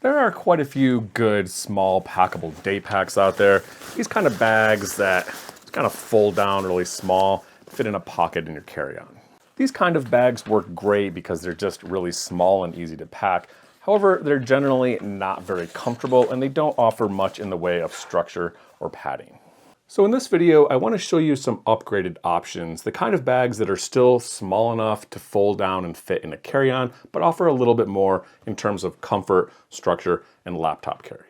There are quite a few good small packable day packs out there. These kind of bags that kind of fold down really small, fit in a pocket in your carry-on. These kind of bags work great because they're just really small and easy to pack. However, they're generally not very comfortable and they don't offer much in the way of structure or padding. So in this video, I want to show you some upgraded options, the kind of bags that are still small enough to fold down and fit in a carry-on, but offer a little bit more in terms of comfort, structure, and laptop carry.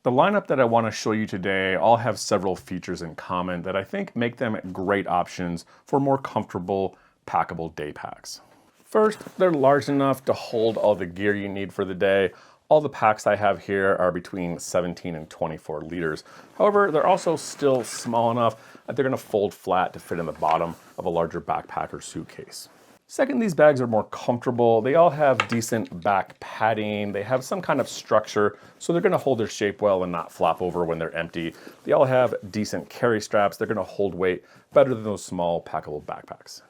The lineup that I want to show you today all have several features in common that I think make them great options for more comfortable, packable day packs. First, they're large enough to hold all the gear you need for the day. All the packs I have here are between 17 and 24 liters. However, they're also still small enough that they're going to fold flat to fit in the bottom of a larger backpack or suitcase. Second, these bags are more comfortable. They all have decent back padding. They have some kind of structure, so they're going to hold their shape well and not flop over when they're empty. They all have decent carry straps. They're going to hold weight better than those small packable backpacks.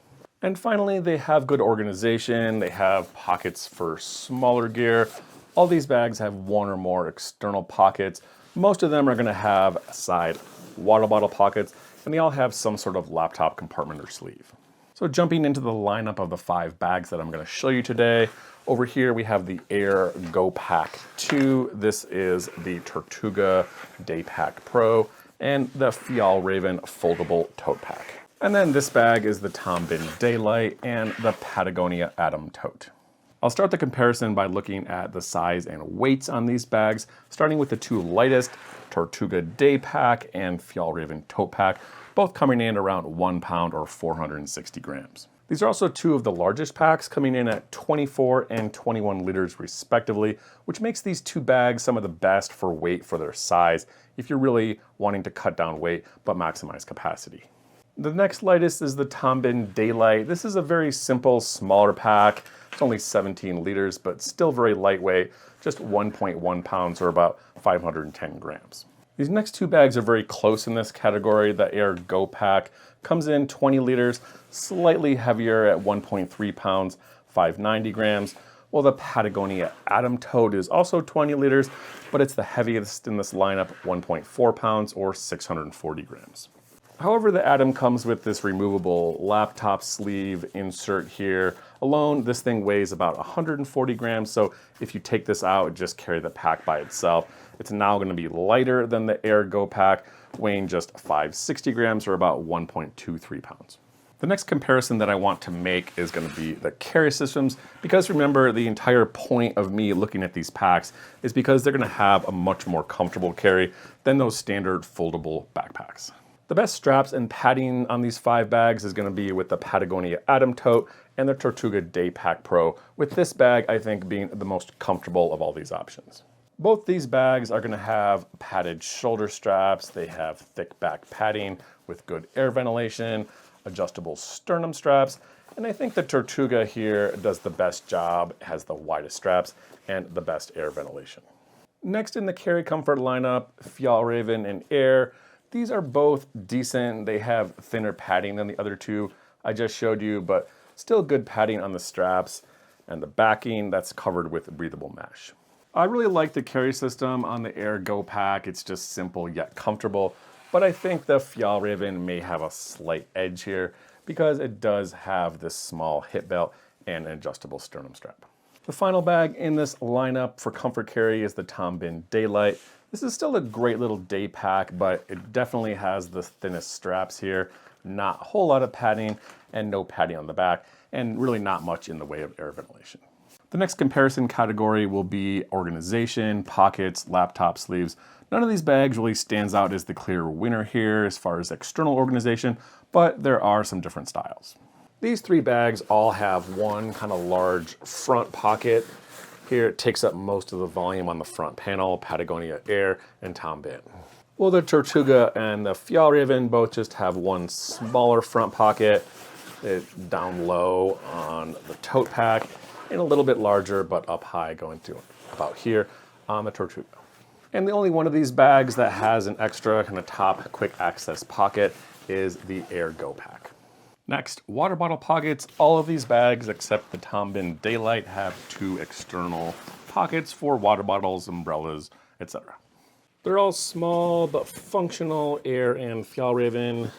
And finally, they have good organization. They have pockets for smaller gear. All these bags have one or more external pockets. Most of them are going to have side water bottle pockets, and they all have some sort of laptop compartment or sleeve. So jumping into the lineup of the 5 bags that I'm going to show you today, over here we have the AER GoPack 2. This is the Tortuga Daypack Pro and the Fjallraven foldable Totepack. And then this bag is the Tombin Daylight and the Patagonia Atom Tote. I'll start the comparison by looking at the size and weights on these bags, starting with the 2 lightest, Tortuga Daypack and Fjallraven Totepack, both coming in around 1 pound or 460 grams. These are also 2 of the largest packs, coming in at 24 and 21 liters respectively, which makes these 2 bags some of the best for weight for their size if you're really wanting to cut down weight but maximize capacity. The next lightest is the Tombin Daylight. This is a very simple, smaller pack. It's only 17 liters, but still very lightweight, just 1.1 pounds or about 510 grams. These next 2 bags are very close in this category. The AER GoPack comes in 20 liters, slightly heavier at 1.3 pounds, 590 grams, while the Patagonia Atom Tote is also 20 liters, but it's the heaviest in this lineup, 1.4 pounds or 640 grams. However, the Atom comes with this removable laptop sleeve insert here. Alone, this thing weighs about 140 grams, so if you take this out and just carry the pack by itself, it's now going to be lighter than the AER GoPack, weighing just 560 grams or about 1.23 pounds. The next comparison that I want to make is going to be the carry systems, because remember, the entire point of me looking at these packs is because they're going to have a much more comfortable carry than those standard foldable backpacks. The best straps and padding on these 5 bags is going to be with the Patagonia Atom Tote and the Tortuga Daypack Pro, with this bag I think being the most comfortable of all these options. Both these bags are going to have padded shoulder straps. They have thick back padding with good air ventilation, adjustable sternum straps, and I think the Tortuga here does the best job, has the widest straps, and the best air ventilation. Next in the carry comfort lineup, Fjallraven and AER. These are both decent. They have thinner padding than the other 2 I just showed you, but still good padding on the straps and the backing that's covered with breathable mesh. I really like the carry system on the AER GoPack. It's just simple yet comfortable, but I think the Fjallraven may have a slight edge here because it does have this small hip belt and an adjustable sternum strap. The final bag in this lineup for comfort carry is the Tombin Daylight. This is still a great little day pack, but it definitely has the thinnest straps here, not a whole lot of padding and no padding on the back, and really not much in the way of air ventilation. The next comparison category will be organization, pockets, laptop sleeves. None of these bags really stands out as the clear winner here as far as external organization, but there are some different styles. These 3 bags all have one kind of large front pocket. Here it takes up most of the volume on the front panel, Patagonia AER and Tombin. Well, the Tortuga and the Fjallraven both just have one smaller front pocket, down low on the Totepack, and a little bit larger but up high going to about here on the Tortuga. And the only one of these bags that has an extra kind of top quick access pocket is the AER GoPack. Next, water bottle pockets. All of these bags except the Tombin Daylight have 2 external pockets for water bottles, umbrellas, etc. They're all small but functional AER and Fjallraven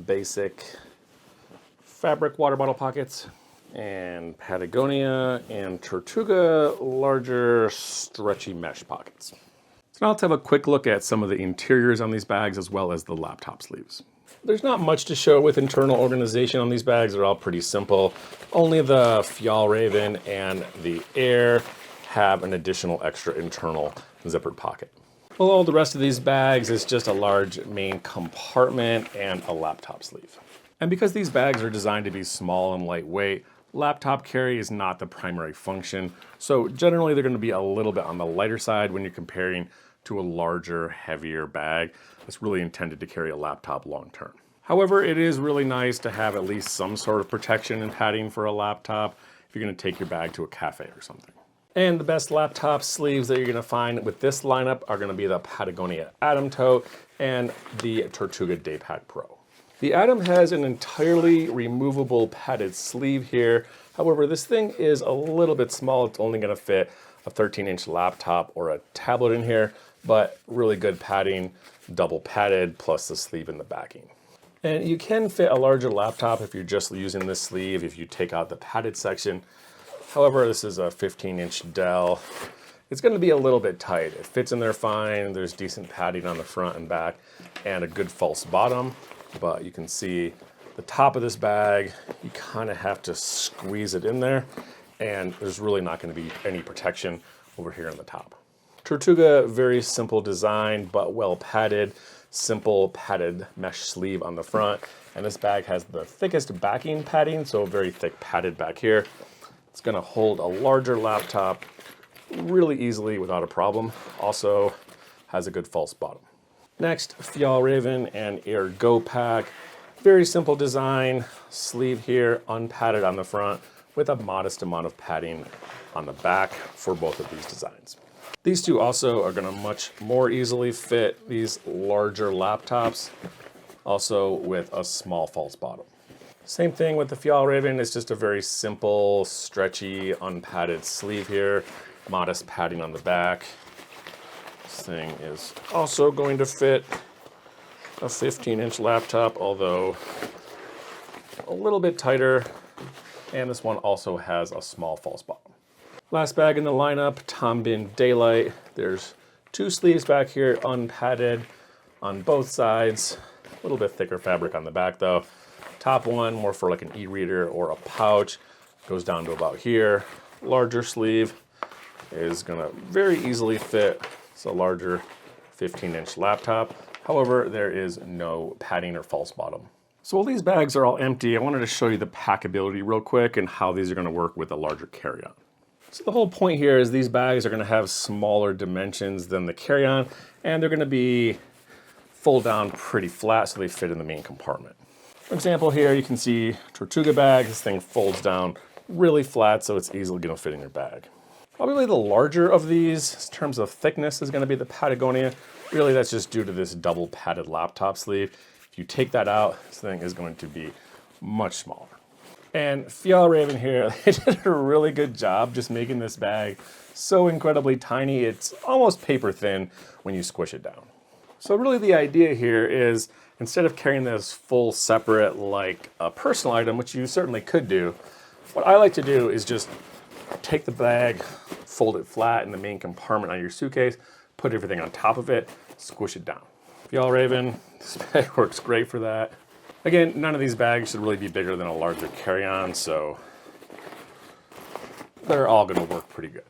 basic fabric water bottle pockets, and Patagonia and Tortuga larger stretchy mesh pockets. So now let's have a quick look at some of the interiors on these bags as well as the laptop sleeves. There's not much to show with internal organization on these bags. They're all pretty simple. Only the Fjallraven and the AER have an additional extra internal zippered pocket. Well, all the rest of these bags is just a large main compartment and a laptop sleeve. And because these bags are designed to be small and lightweight, laptop carry is not the primary function. So generally they're going to be a little bit on the lighter side when you're comparing to a larger, heavier bag that's really intended to carry a laptop long term. However, it is really nice to have at least some sort of protection and padding for a laptop if you're going to take your bag to a cafe or something. And the best laptop sleeves that you're going to find with this lineup are going to be the Patagonia Atom Tote and the Tortuga Daypack Pro. The Atom has an entirely removable padded sleeve here. However, this thing is a little bit small. It's only going to fit a 13-inch laptop or a tablet in here, but really good padding, double padded, plus the sleeve in the backing. And you can fit a larger laptop if you're just using this sleeve, if you take out the padded section. However, this is a 15-inch Dell. It's going to be a little bit tight. It fits in there fine. There's decent padding on the front and back and a good false bottom. But you can see the top of this bag, you kind of have to squeeze it in there, and there's really not going to be any protection over here on the top. Tortuga, very simple design, but well padded, simple padded mesh sleeve on the front. And this bag has the thickest backing padding, so very thick padded back here. It's going to hold a larger laptop really easily without a problem. Also has a good false bottom. Next, Fjallraven and AER GoPack. Very simple design, sleeve here, unpadded on the front, with a modest amount of padding on the back for both of these designs. These two also are going to much more easily fit these larger laptops, also with a small false bottom. Same thing with the Fjallraven, it's just a very simple, stretchy, unpadded sleeve here, modest padding on the back. This thing is also going to fit a 15-inch laptop, although a little bit tighter, and this one also has a small false bottom. Last bag in the lineup, Tom Bin Daylight. There's two sleeves back here, unpadded on both sides. A little bit thicker fabric on the back though. Top one, more for like an e-reader or a pouch, goes down to about here. Larger sleeve is gonna very easily fit. It's a larger 15-inch laptop. However, there is no padding or false bottom. So while these bags are all empty, I wanted to show you the packability real quick and how these are going to work with a larger carry-on. So the whole point here is these bags are going to have smaller dimensions than the carry-on, and they're going to be fold down pretty flat so they fit in the main compartment. For example, here you can see Tortuga bag. This thing folds down really flat so it's easily going to fit in your bag. Probably the larger of these in terms of thickness is going to be the Patagonia. Really, that's just due to this double padded laptop sleeve. If you take that out, this thing is going to be much smaller. And Fjallraven here, they did a really good job just making this bag so incredibly tiny. It's almost paper thin when you squish it down. So really the idea here is instead of carrying this full separate like a personal item, which you certainly could do, what I like to do is just take the bag, fold it flat in the main compartment on your suitcase, put everything on top of it, squish it down. Fjallraven, this bag works great for that. Again, none of these bags should really be bigger than a larger carry-on, so they're all going to work pretty good.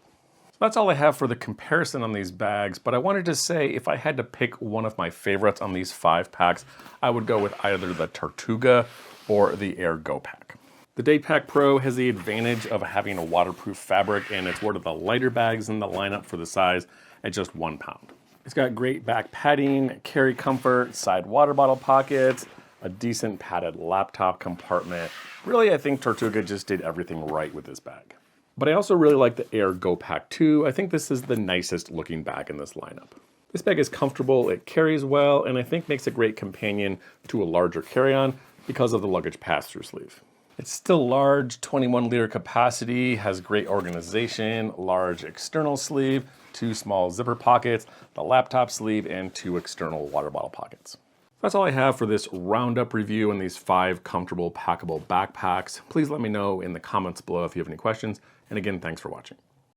So that's all I have for the comparison on these bags, but I wanted to say if I had to pick one of my favorites on these 5 packs, I would go with either the Tortuga or the AER GoPack. The Daypack Pro has the advantage of having a waterproof fabric, and it's one of the lighter bags in the lineup for the size at just 1 pound. It's got great back padding, carry comfort, side water bottle pockets, a decent padded laptop compartment. Really, I think Tortuga just did everything right with this bag. But I also really like the AER GoPack 2. I think this is the nicest looking bag in this lineup. This bag is comfortable, it carries well, and I think makes a great companion to a larger carry-on because of the luggage pass-through sleeve. It's still large, 21-liter capacity, has great organization, large external sleeve, 2 small zipper pockets, the laptop sleeve, and 2 external water bottle pockets. That's all I have for this roundup review on these 5 comfortable packable backpacks. Please let me know in the comments below if you have any questions. And again, thanks for watching.